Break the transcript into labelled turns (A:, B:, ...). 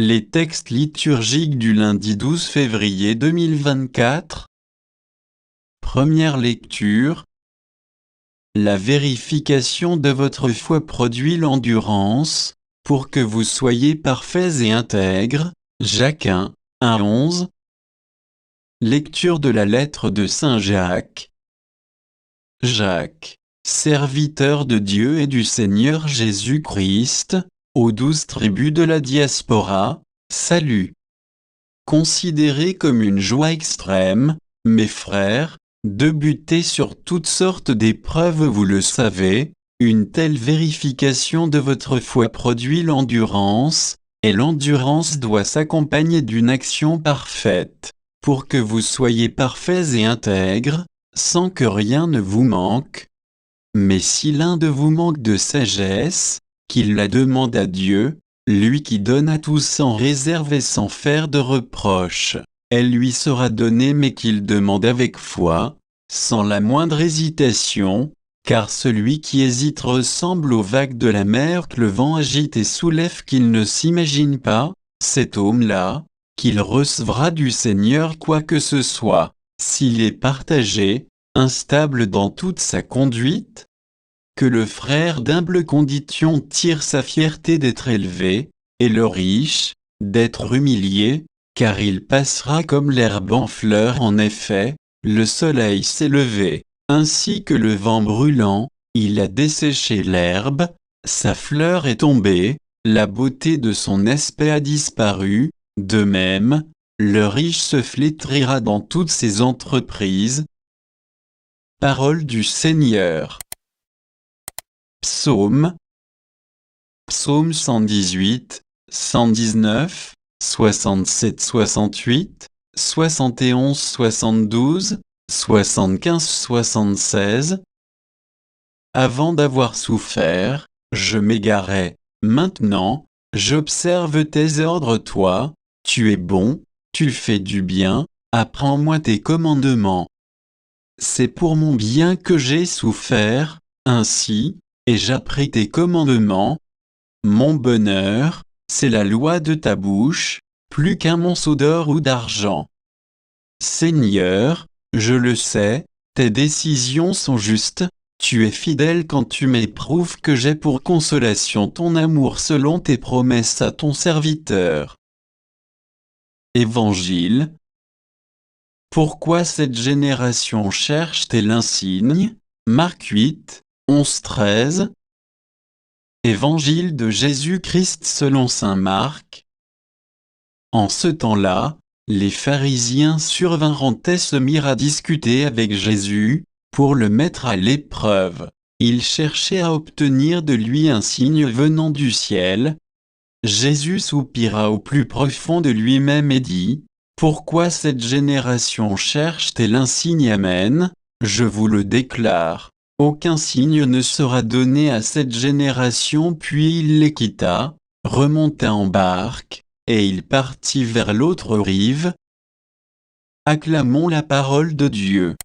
A: Les textes liturgiques du lundi 12 février 2024. Première lecture. La vérification de votre foi produit l'endurance, pour que vous soyez parfaits et intègres. Jacques 1, 1-11. Lecture de la lettre de Saint Jacques. Jacques, serviteur de Dieu et du Seigneur Jésus-Christ, aux 12 tribus de la diaspora, salut. Considérez comme une joie extrême, mes frères, de buter sur toutes sortes d'épreuves, vous le savez, une telle vérification de votre foi produit l'endurance, et l'endurance doit s'accompagner d'une action parfaite, pour que vous soyez parfaits et intègres, sans que rien ne vous manque. Mais si l'un de vous manque de sagesse, qu'il la demande à Dieu, lui qui donne à tous sans réserve et sans faire de reproche. Elle lui sera donnée, mais qu'il demande avec foi, sans la moindre hésitation, car celui qui hésite ressemble aux vagues de la mer que le vent agite et soulève, qu'il ne s'imagine pas, cet homme-là, qu'il recevra du Seigneur quoi que ce soit, s'il est partagé, instable dans toute sa conduite. Que le frère d'humble condition tire sa fierté d'être élevé, et le riche, d'être humilié, car il passera comme l'herbe en fleur. En effet, le soleil s'est levé, ainsi que le vent brûlant, il a desséché l'herbe, sa fleur est tombée, la beauté de son aspect a disparu. De même, le riche se flétrira dans toutes ses entreprises. Parole du Seigneur. Psaume. Psaume 118, 119, 67, 68, 71, 72, 75, 76. Avant d'avoir souffert, je m'égarais. Maintenant, j'observe tes ordres. Toi, tu es bon, tu fais du bien, apprends-moi tes commandements. C'est pour mon bien que j'ai souffert, ainsi, et j'appris tes commandements. Mon bonheur, c'est la loi de ta bouche, plus qu'un monceau d'or ou d'argent. Seigneur, je le sais, tes décisions sont justes, tu es fidèle quand tu m'éprouves, que j'ai pour consolation ton amour selon tes promesses à ton serviteur. Évangile. Pourquoi cette génération cherche-t-elle un signe? Marc 8, 11-13. Évangile de Jésus-Christ selon saint Marc. En ce temps-là, les pharisiens survinrent et se mirent à discuter avec Jésus, pour le mettre à l'épreuve. Ils cherchaient à obtenir de lui un signe venant du ciel. Jésus soupira au plus profond de lui-même et dit: Pourquoi cette génération cherche-t-elle un signe? Amen, je vous le déclare. Aucun signe ne sera donné à cette génération. Puis il les quitta, remonta en barque, et il partit vers l'autre rive. Acclamons la parole de Dieu.